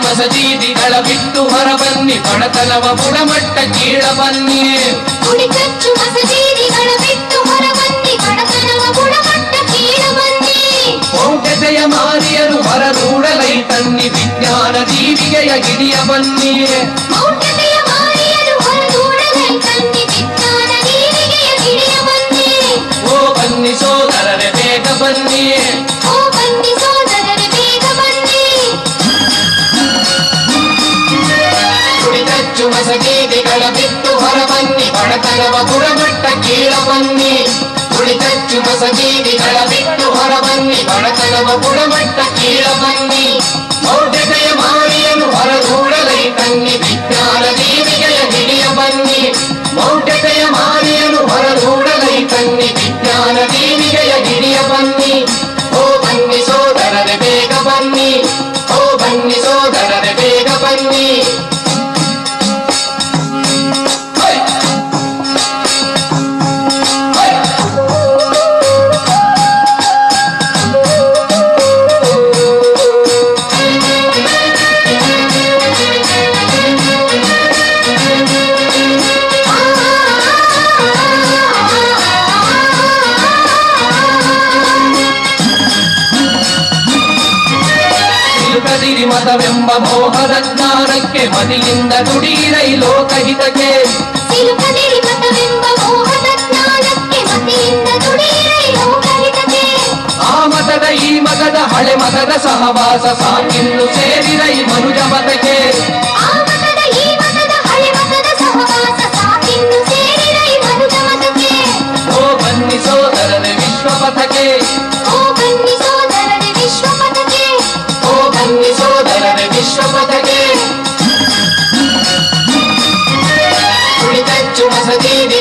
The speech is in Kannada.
ಮಸಜೀದಿಗಳ ಬಿಟ್ಟು ಹೊರ ಬನ್ನಿ, ಬಡತನವ ಬುಡಮಟ್ಟ ಕೀಳ ಬನ್ನಿ. ಕುಡಿಕಚ್ಚು ಮಸಜೀದಿಗಳ ಬಿಟ್ಟು ಹೊರ ಬನ್ನಿ, ಬಡತನವ ಬುಡಮಟ್ಟ ಕೀಳ ಬನ್ನಿ. ಮೌಢ್ಯತೆಯ ಮಾರಿಯರು ಹೊರದೂಡಲೈ ತನ್ನಿ, ವಿಜ್ಞಾನ ಜೀವಿಗೆಯ ಗಿಡಿಯ ಬನ್ನಿ. ಮೌಢ್ಯತೆಯ ಮಾರಿಯರು ಹೊರದೂಡಲೈ ತನ್ನಿ, ವಿಜ್ಞಾನ ಜೀವಿಗೆಯ ಗಿಡಿಯ ಬನ್ನಿ. ಓ ಬನ್ನಿ ಸೋದರರೆ ಬೇಗ ಬನ್ನಿ, ಓ ಬನ್ನಿ ಸೋದರರೆ ಬೇಗ ಬನ್ನಿ. ಕುಡಿಕಚ್ಚು ಮಸಗೀದಿಗಳ ಬಿಟ್ಟು ಹೊರ ಬನ್ನಿ, ಬಡತನವ ಬುಡಮಟ್ಟ ಕೀಳ ಬನ್ನಿ. ಕುಡಿಕಚ್ಚು ಮಸಗೀದಿಗಳ ಬಿಟ್ಟು ಹೊರ ಬನ್ನಿ, ಬಡತನವ ಬುಡಮಟ್ಟ ಕೀಳ ಬನ್ನಿ. ಮೌಢ್ಯತೆಯ ಮಾರಿಯನು ಹೊರದೂಡಲೈ ತನ್ನಿ, ವಿಜ್ಞಾನ ಜೀವಿಗೆಯ ಗಿಡಿಯ ಬನ್ನಿ. ಮೌಢ್ಯತೆಯ ಮಾರಿಯನು ಹೊರದೂಡಲೈ ತನ್ನಿ, ವಿಜ್ಞಾನ ಜೀವಿಗೆಯ ಗಿಡಿಯ ಬನ್ನಿ. ಓ ಬನ್ನಿ ಸೋದರರೆ ಬೇಗ ಬನ್ನಿ, ಓ ಬನ್ನಿ ಸೋದರರೆ ಬೇಗ ಬನ್ನಿ. ಮತವೆಂಬ ಮೋಹದ ಜ್ಞಾನಕ್ಕೆ ಮದಿಯಿಂದ ದುಡಿಯಿರೈ ಲೋಕಹಿತಕ್ಕೆ. ಸಿಲುಕದಿರಿ ಮತವೆಂಬ ಮೋಹದ ಜ್ಞಾನಕ್ಕೆ, ಮತಿಯಿಂದ ದುಡಿಯಿರೈ ಲೋಕಹಿತಕ್ಕೆ. ಆ ಮತದ ಈ ಮತದ ಹಳೆ ಮತದ ಸಹವಾಸ ಸಾಕಿನ್ನು ಸೇರಿರೈ ಮನುಜ ಮತಕ್ಕೆ. ಆ ಮತದ ಈ ಮತದ ಹಳೆ ಮತದ ಸಹವಾಸ ಸಾಕಿನ್ನು ಸೇರಿರೈ ಮನುಜ ಮತಕ್ಕೆ. ಓ ಬನ್ನಿ ಸೋದರರೆ ವಿಶ್ವಪಥಕ್ಕೆ, ಓ ಬನ್ನಿ ಸೋದರರೆ ವಿಶ್ವಪಥಕ್ಕೆ. ಓ ಬನ್ನಿ ಸೋದರರೆ ವಿಶ್ವಪಥಕ್ಕೆ. ಕುಡಿಕಚ್ಚು ಮಸಜೀದಿ